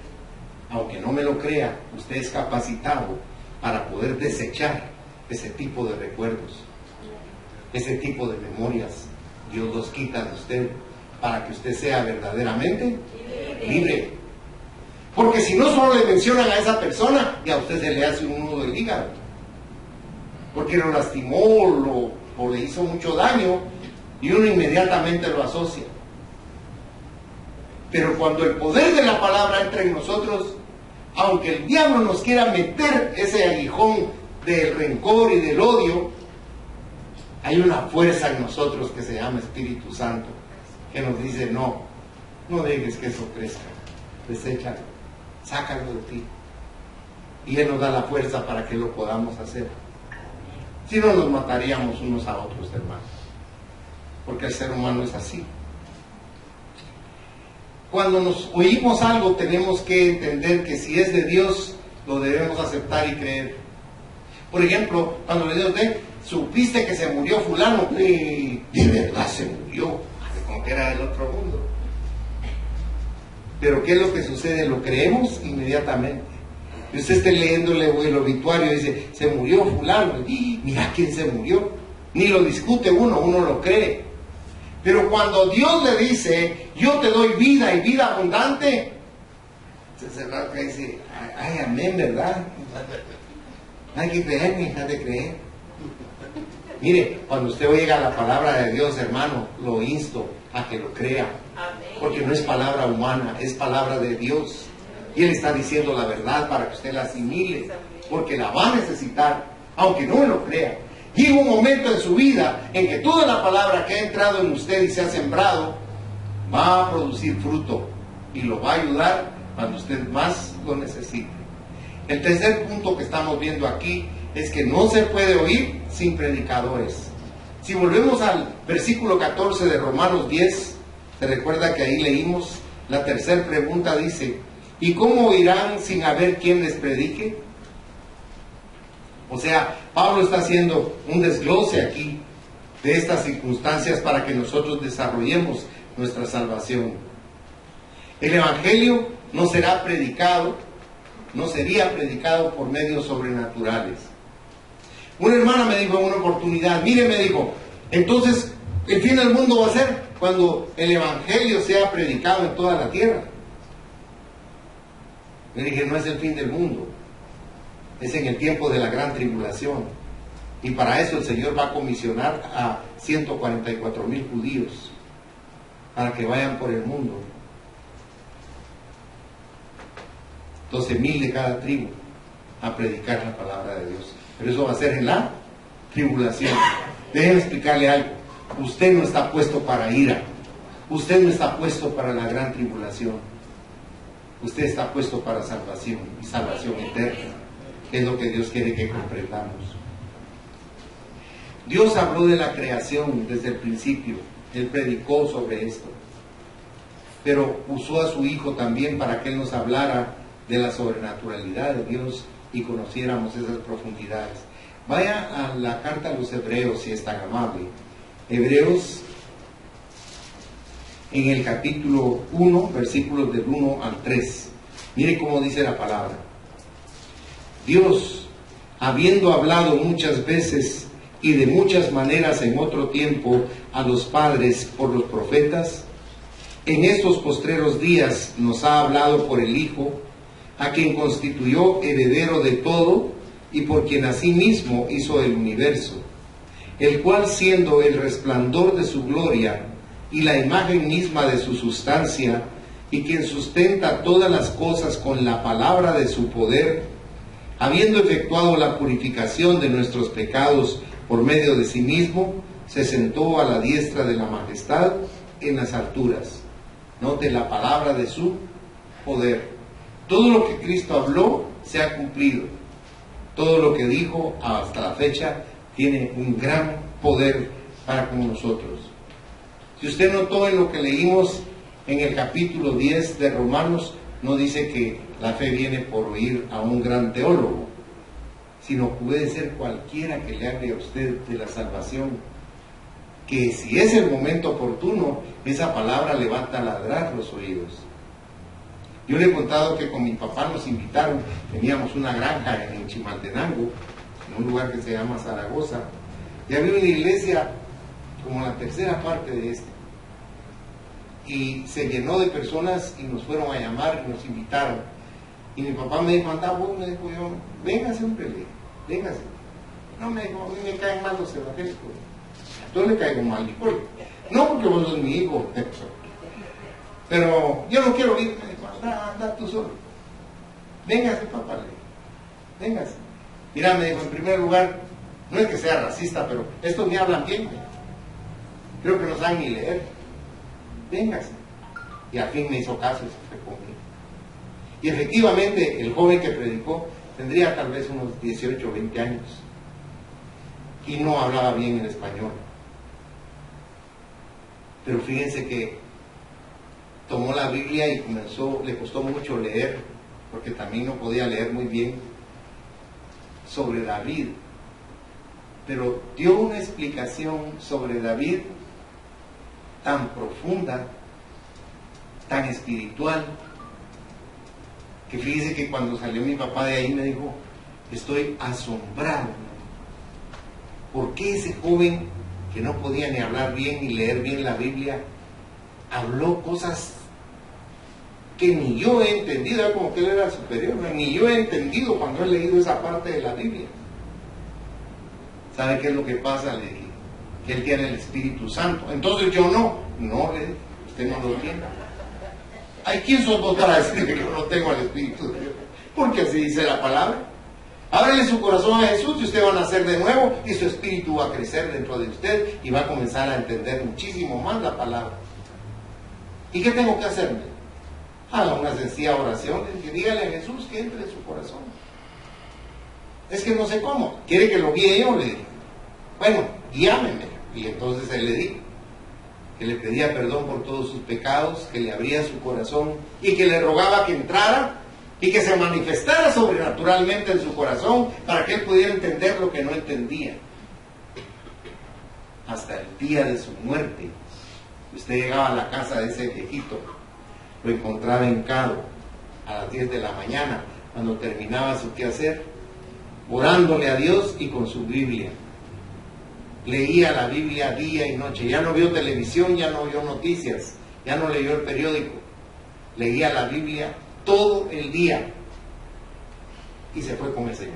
aunque no me lo crea, usted es capacitado para poder desechar ese tipo de recuerdos, ese tipo de memorias. Dios los quita de usted para que usted sea verdaderamente libre. Porque si no, solo le mencionan a esa persona y a usted se le hace un nudo del hígado. Porque lo lastimó o le hizo mucho daño y uno inmediatamente lo asocia. Pero cuando el poder de la palabra entra en nosotros, aunque el diablo nos quiera meter ese aguijón del rencor y del odio, hay una fuerza en nosotros que se llama Espíritu Santo, que nos dice, no dejes que eso crezca, deséchalo, sácalo de ti. Y Él nos da la fuerza para que lo podamos hacer. Si no, nos mataríamos unos a otros, hermanos, porque el ser humano es así. Cuando nos oímos algo, tenemos que entender que si es de Dios, lo debemos aceptar y creer. Por ejemplo, cuando le digo a usted, supiste que se murió fulano, y de verdad se murió, como que era del otro mundo. Pero ¿qué es lo que sucede? Lo creemos inmediatamente. Y usted esté leyendo el obituario y dice, se murió fulano, y mira quién se murió. Ni lo discute uno lo cree. Pero cuando Dios le dice, yo te doy vida y vida abundante, se rasca y dice, ay, amén, ¿verdad? Hay que creer, mi hija, de creer. Mire, cuando usted oiga la palabra de Dios, hermano, lo insto a que lo crea. Porque no es palabra humana, es palabra de Dios. Y Él está diciendo la verdad para que usted la asimile, porque la va a necesitar, aunque no lo crea. Llega un momento en su vida en que toda la palabra que ha entrado en usted y se ha sembrado va a producir fruto y lo va a ayudar cuando usted más lo necesite. El tercer punto que estamos viendo aquí es que no se puede oír sin predicadores. Si volvemos al versículo 14 de Romanos 10, se recuerda que ahí leímos la tercera pregunta, dice: ¿y cómo oirán sin haber quien les predique? O sea, Pablo está haciendo un desglose aquí de estas circunstancias para que nosotros desarrollemos nuestra salvación. El Evangelio no sería predicado por medios sobrenaturales. Una hermana me dijo en una oportunidad, mire, me dijo, entonces el fin del mundo va a ser cuando el Evangelio sea predicado en toda la tierra. Le dije, no es el fin del mundo, es en el tiempo de la gran tribulación. Y para eso el Señor va a comisionar a 144,000 judíos para que vayan por el mundo. 12,000 de cada tribu a predicar la palabra de Dios. Pero eso va a ser en la tribulación. Déjenme explicarle algo. Usted no está puesto para ira. Usted no está puesto para la gran tribulación. Usted está puesto para salvación y salvación eterna, que es lo que Dios quiere que comprendamos. Dios habló de la creación desde el principio. Él predicó sobre esto. Pero usó a su Hijo también para que Él nos hablara de la sobrenaturalidad de Dios y conociéramos esas profundidades. Vaya a la carta a los Hebreos, si es tan amable. Hebreos, en el capítulo 1, versículos del 1 al 3. Mire cómo dice la palabra. Dios, habiendo hablado muchas veces y de muchas maneras en otro tiempo a los padres por los profetas, en estos postreros días nos ha hablado por el Hijo, a quien constituyó heredero de todo y por quien asimismo hizo el universo, el cual, siendo el resplandor de su gloria y la imagen misma de su sustancia, y quien sustenta todas las cosas con la palabra de su poder, habiendo efectuado la purificación de nuestros pecados por medio de sí mismo, se sentó a la diestra de la majestad en las alturas. Note la palabra de su poder. Todo lo que Cristo habló se ha cumplido. Todo lo que dijo hasta la fecha tiene un gran poder para con nosotros. Si usted notó en lo que leímos en el capítulo 10 de Romanos, no dice que la fe viene por oír a un gran teólogo, sino puede ser cualquiera que le hable a usted de la salvación, que si es el momento oportuno, esa palabra le va a taladrar los oídos. Yo le he contado que con mi papá nos invitaron, teníamos una granja en Chimaltenango, en un lugar que se llama Zaragoza, y había una iglesia como la tercera parte de esta, y se llenó de personas y nos fueron a llamar y nos invitaron. Y mi papá me dijo, anda vos, me dijo yo, véngase hombre, véngase. No, me dijo, a mí me caen mal los evangélicos. Yo le caigo mal, no porque vos sos mi hijo, pero yo no quiero ir, me dijo, anda tú solo. Véngase, papá, véngase. Mira, me dijo, en primer lugar, no es que sea racista, pero estos ni hablan bien. Creo que no saben ni leer. Véngase. Y al fin me hizo caso y se fue conmigo. Y efectivamente, el joven que predicó tendría tal vez unos 18 o 20 años. Y no hablaba bien el español. Pero fíjense que tomó la Biblia y le costó mucho leer, porque también no podía leer muy bien, sobre David. Pero dio una explicación sobre David tan profunda, tan espiritual, que fíjese que cuando salió mi papá de ahí me dijo, estoy asombrado. ¿Por qué ese joven que no podía ni hablar bien ni leer bien la Biblia, habló cosas que ni yo he entendido? Era como que él era superior, ni yo he entendido cuando he leído esa parte de la Biblia. ¿Sabe qué es lo que pasa? Le dije, que él tiene el Espíritu Santo. Entonces yo no, le dije, usted no lo tiene. ¿Hay quién sos vos para decirme que yo no tengo el Espíritu de Dios? Porque así dice la palabra. Ábrele su corazón a Jesús y usted va a nacer de nuevo y su espíritu va a crecer dentro de usted y va a comenzar a entender muchísimo más la palabra. ¿Y qué tengo que hacerme? Haga una sencilla oración y dígale a Jesús que entre en su corazón. Es que no sé cómo. ¿Quiere que lo guíe yo? Le dije. Bueno, guíame. Y entonces él le dijo que le pedía perdón por todos sus pecados, que le abría su corazón y que le rogaba que entrara y que se manifestara sobrenaturalmente en su corazón para que él pudiera entender lo que no entendía. Hasta el día de su muerte, usted llegaba a la casa de ese viejito, lo encontraba hincado a las 10 de la mañana, cuando terminaba su quehacer, orándole a Dios y con su Biblia. Leía la Biblia día y noche. Ya no vio televisión, ya no vio noticias, ya no leyó el periódico. Leía la Biblia todo el día y se fue con el Señor.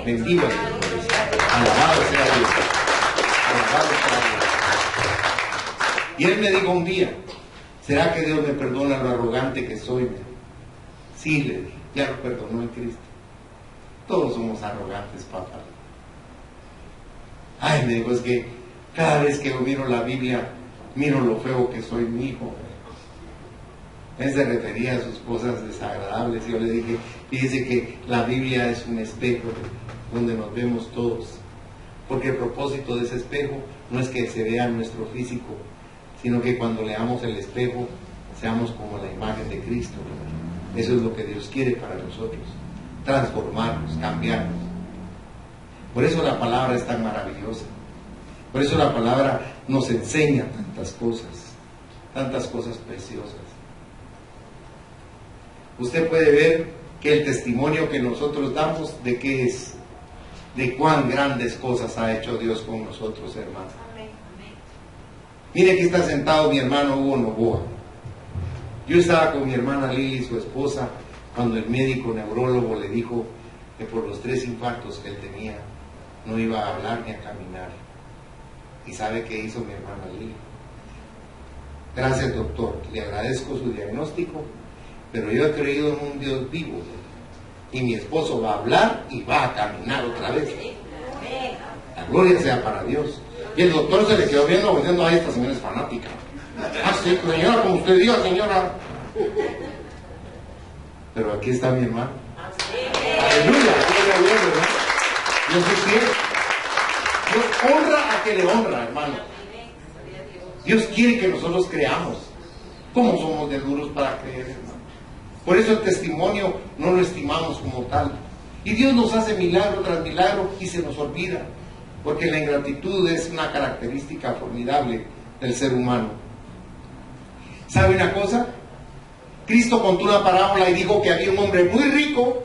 Bendito sea Dios. Alabado sea Dios. Alabado sea Dios. Y él me dijo un día, ¿será que Dios me perdona lo arrogante que soy? Sí, le dije, ya lo perdonó en Cristo. Todos somos arrogantes, papá. Ay, me dijo, es que cada vez que yo miro la Biblia, miro lo feo que soy, mi hijo. Él se refería a sus cosas desagradables. Yo le dije, fíjese que la Biblia es un espejo donde nos vemos todos. Porque el propósito de ese espejo no es que se vea nuestro físico, sino que cuando leamos el espejo, seamos como la imagen de Cristo. Eso es lo que Dios quiere para nosotros. Transformarnos, cambiarnos. Por eso la palabra es tan maravillosa. Por eso la palabra nos enseña tantas cosas preciosas. Usted puede ver que el testimonio que nosotros damos, ¿de qué es? De cuán grandes cosas ha hecho Dios con nosotros, hermano. Mire, aquí está sentado mi hermano Hugo Novoa. Yo estaba con mi hermana Lili, su esposa, cuando el médico neurólogo le dijo que por los 3 infartos que él tenía, no iba a hablar ni a caminar. ¿Y sabe qué hizo mi hermana Lili? Gracias, doctor, le agradezco su diagnóstico, pero yo he creído en un Dios vivo, y mi esposo va a hablar y va a caminar otra vez. La gloria sea para Dios. Y el doctor se le quedó viendo diciendo, ay, esta señora es fanática. Ah, sí, señora, como usted diga, señora. Pero aquí está mi hermano. Aleluya, gloria a Dios, ¿verdad? Dios es fiel. Dios honra a que le honra, hermano. Dios quiere que nosotros creamos. ¿Cómo somos de duros para creer, hermano? Por eso el testimonio no lo estimamos como tal. Y Dios nos hace milagro tras milagro y se nos olvida. Porque la ingratitud es una característica formidable del ser humano. ¿Sabe una cosa? Cristo contó una parábola y dijo que había un hombre muy rico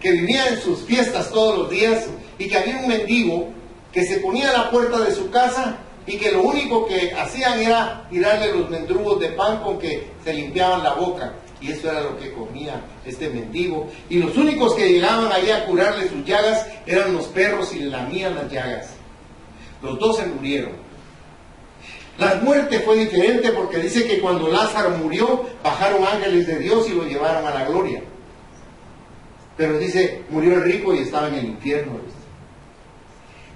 que vivía en sus fiestas todos los días y que había un mendigo que se ponía a la puerta de su casa y que lo único que hacían era tirarle los mendrugos de pan con que se limpiaban la boca. Y eso era lo que comía este mendigo. Y los únicos que llegaban allí a curarle sus llagas eran los perros y le lamían las llagas. Los dos se murieron. La muerte fue diferente porque dice que cuando Lázaro murió, bajaron ángeles de Dios y lo llevaron a la gloria. Pero dice, murió el rico y estaba en el infierno.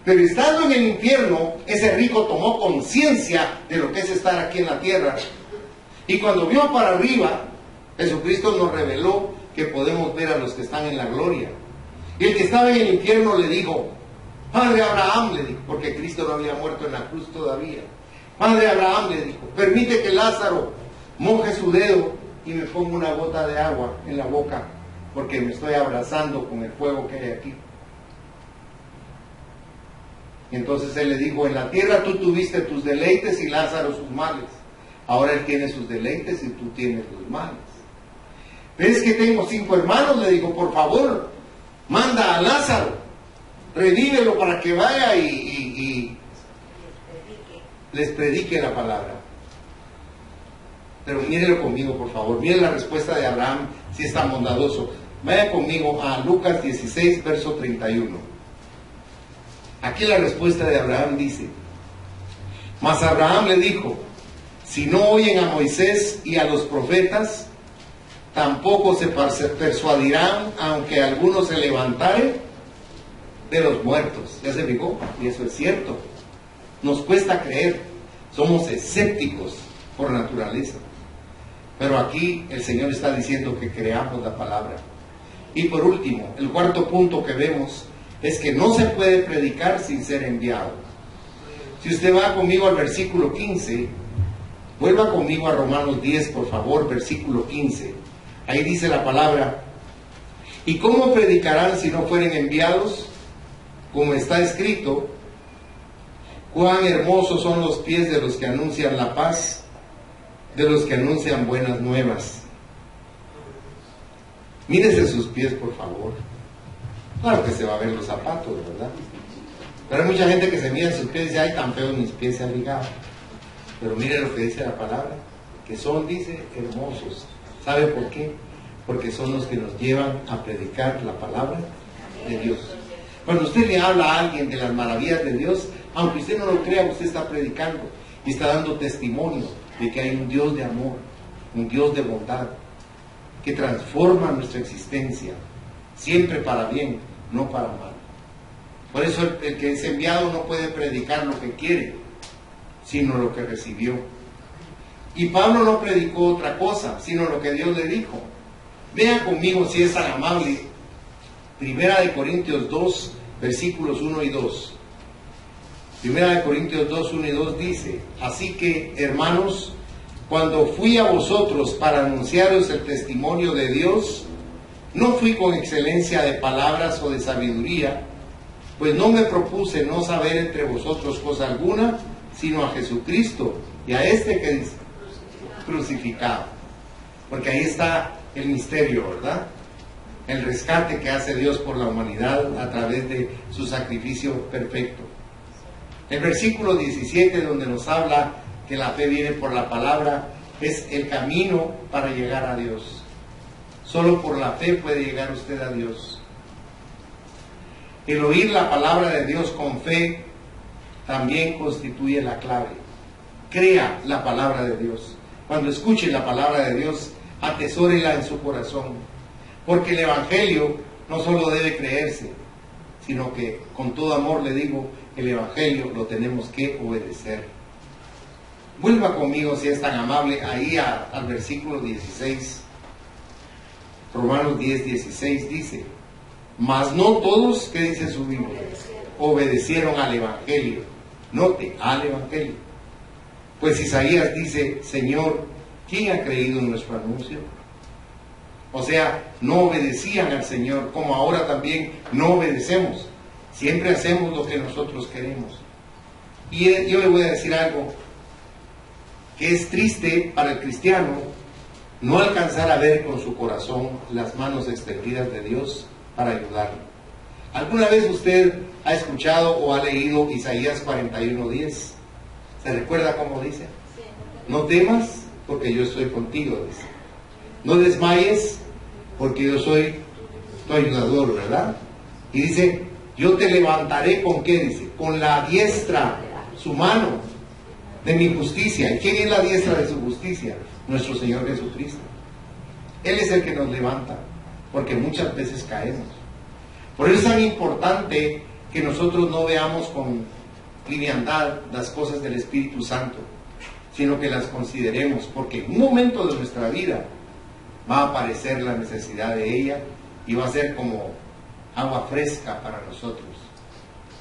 Pero estando en el infierno, ese rico tomó conciencia de lo que es estar aquí en la tierra. Y cuando vio para arriba, Jesucristo nos reveló que podemos ver a los que están en la gloria. Y el que estaba en el infierno le dijo, Padre Abraham, le dijo, porque Cristo no había muerto en la cruz todavía. Padre Abraham, le dijo, permite que Lázaro moje su dedo y me ponga una gota de agua en la boca, porque me estoy abrazando con el fuego que hay aquí. Y entonces él le dijo, en la tierra tú tuviste tus deleites y Lázaro sus males. Ahora él tiene sus deleites y tú tienes tus males. ¿Ves que tengo 5 hermanos? Le digo, por favor, manda a Lázaro, revívelo para que vaya y les predique la palabra. Pero mírelo conmigo, por favor. Mire la respuesta de Abraham, si es tan bondadoso. Vaya conmigo a Lucas 16, verso 31. Aquí la respuesta de Abraham dice, mas Abraham le dijo, si no oyen a Moisés y a los profetas, tampoco se persuadirán, aunque alguno se levantare de los muertos. ¿Ya se fijó? Y eso es cierto. Nos cuesta creer. Somos escépticos por naturaleza. Pero aquí el Señor está diciendo que creamos la palabra. Y por último, el cuarto punto que vemos es que no se puede predicar sin ser enviado. Si usted va conmigo al versículo 15, vuelva conmigo a Romanos 10, por favor, versículo 15. Ahí dice la palabra: ¿y cómo predicarán si no fueren enviados? Como está escrito: cuán hermosos son los pies de los que anuncian la paz, de los que anuncian buenas nuevas. Mírese sus pies, por favor. Claro que se va a ver los zapatos, ¿verdad? Pero hay mucha gente que se mira en sus pies y dice: ay, tan feos mis pies se han ligado. Pero mire lo que dice la palabra, que son, dice, hermosos. ¿Sabe por qué? Porque son los que nos llevan a predicar la palabra de Dios. Cuando usted le habla a alguien de las maravillas de Dios, aunque usted no lo crea, usted está predicando y está dando testimonio de que hay un Dios de amor, un Dios de bondad, que transforma nuestra existencia, siempre para bien, no para mal. Por eso el que es enviado no puede predicar lo que quiere, sino lo que recibió. Y Pablo no predicó otra cosa, sino lo que Dios le dijo. Vean conmigo, si es tan amable, Primera de Corintios 2, versículos 1 y 2. Primera de Corintios 2, 1 y 2 dice: así que, hermanos, cuando fui a vosotros para anunciaros el testimonio de Dios, no fui con excelencia de palabras o de sabiduría, pues no me propuse no saber entre vosotros cosa alguna, sino a Jesucristo y a este que dice crucificado. Porque ahí está el misterio, ¿verdad? El rescate que hace Dios por la humanidad a través de su sacrificio perfecto. El versículo 17, donde nos habla que la fe viene por la palabra, es el camino para llegar a Dios. Solo por la fe puede llegar usted a Dios. El oír la palabra de Dios con fe también constituye la clave. Crea la palabra de Dios. Cuando escuche la palabra de Dios, atesórela en su corazón. Porque el Evangelio no solo debe creerse, sino que con todo amor le digo, el Evangelio lo tenemos que obedecer. Vuelva conmigo, si es tan amable, ahí al versículo 16. Romanos 10, 16 dice: mas no todos, ¿qué dice su Biblia? Obedecieron al Evangelio. Note, al Evangelio. Pues Isaías dice: Señor, ¿quién ha creído en nuestro anuncio? O sea, no obedecían al Señor, como ahora también no obedecemos. Siempre hacemos lo que nosotros queremos. Y yo le voy a decir algo que es triste para el cristiano: no alcanzar a ver con su corazón las manos extendidas de Dios para ayudarlo. ¿Alguna vez usted ha escuchado o ha leído Isaías 41:10? ¿Se recuerda cómo dice? No temas, porque yo estoy contigo, dice. No desmayes, porque yo soy tu ayudador, ¿verdad? Y dice: yo te levantaré, ¿con qué? Dice: con la diestra, su mano, de mi justicia. ¿Y quién es la diestra de su justicia? Nuestro Señor Jesucristo. Él es el que nos levanta, porque muchas veces caemos. Por eso es tan importante que nosotros no veamos con liviandad las cosas del Espíritu Santo, sino que las consideremos, porque en un momento de nuestra vida va a aparecer la necesidad de ella y va a ser como agua fresca para nosotros.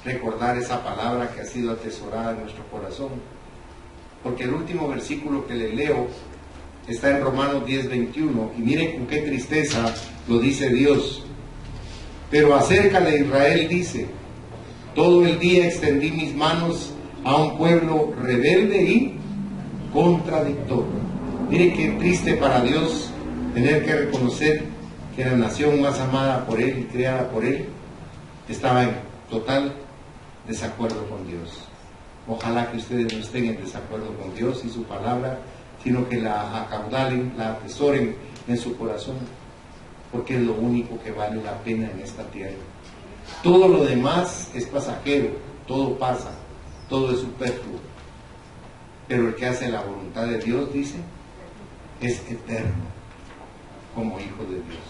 Recordar esa palabra que ha sido atesorada en nuestro corazón. Porque el último versículo que le leo está en Romanos 10:21, y miren con qué tristeza lo dice Dios. Pero acerca de Israel dice: todo el día extendí mis manos a un pueblo rebelde y contradictorio. Miren qué triste para Dios tener que reconocer que la nación más amada por Él y creada por Él estaba en total desacuerdo con Dios. Ojalá que ustedes no estén en desacuerdo con Dios y su palabra, sino que la acaudalen, la atesoren en su corazón, porque es lo único que vale la pena en esta tierra. Todo lo demás es pasajero, todo pasa, todo es superfluo. Pero el que hace la voluntad de Dios, dice, es eterno, como hijo de Dios.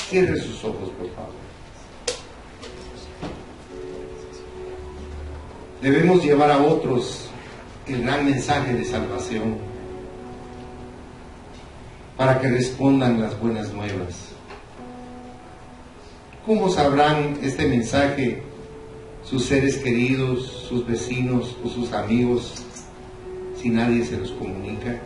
Cierre sus ojos, por favor. Debemos llevar a otros el gran mensaje de salvación para que respondan las buenas nuevas. ¿Cómo sabrán este mensaje sus seres queridos, sus vecinos o sus amigos, si nadie se los comunica?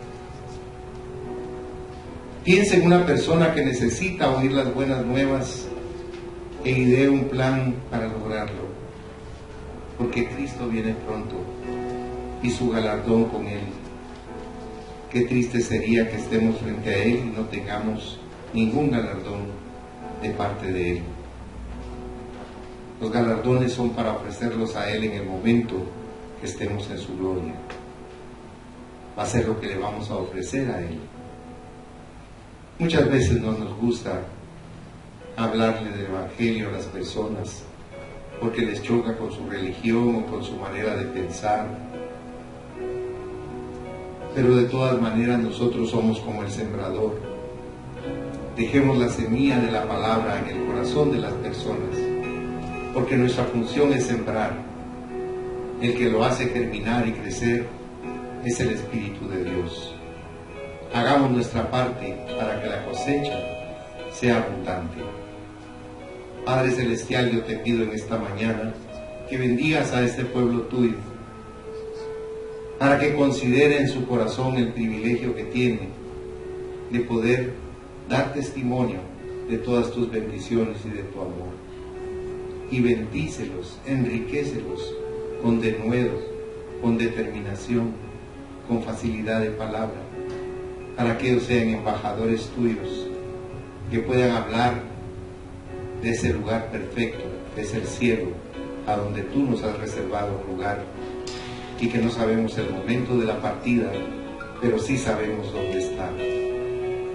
Piensa en una persona que necesita oír las buenas nuevas e idee un plan para lograrlo, porque Cristo viene pronto y su galardón con Él. Qué triste sería que estemos frente a Él y no tengamos ningún galardón de parte de Él. Los galardones son para ofrecerlos a Él en el momento que estemos en su gloria. Va a ser lo que le vamos a ofrecer a Él. Muchas veces no nos gusta hablarle del Evangelio a las personas porque les choca con su religión o con su manera de pensar. Pero de todas maneras nosotros somos como el sembrador. Dejemos la semilla de la palabra en el corazón de las personas, porque nuestra función es sembrar. El que lo hace germinar y crecer es el Espíritu de Dios. Hagamos nuestra parte para que la cosecha sea abundante. Padre Celestial, yo te pido en esta mañana que bendigas a este pueblo tuyo, para que considere en su corazón el privilegio que tiene de poder dar testimonio de todas tus bendiciones y de tu amor. Y bendícelos, enriquécelos con denuedo, con determinación, con facilidad de palabra, para que ellos sean embajadores tuyos, que puedan hablar de ese lugar perfecto, que es el cielo, a donde tú nos has reservado un lugar, y que no sabemos el momento de la partida, pero sí sabemos dónde está.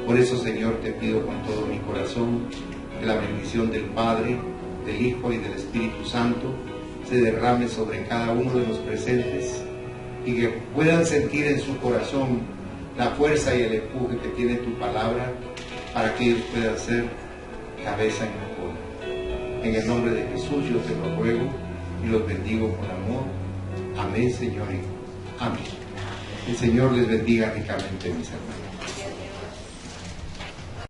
Por eso, Señor, te pido con todo mi corazón que la bendición del Padre, del Hijo y del Espíritu Santo se derrame sobre cada uno de los presentes y que puedan sentir en su corazón la fuerza y el empuje que tiene tu palabra para que ellos puedan ser cabeza y no cola. En el nombre de Jesús yo te lo ruego y los bendigo con amor. Amén, Señor. Amén. El Señor les bendiga ricamente, mis hermanos.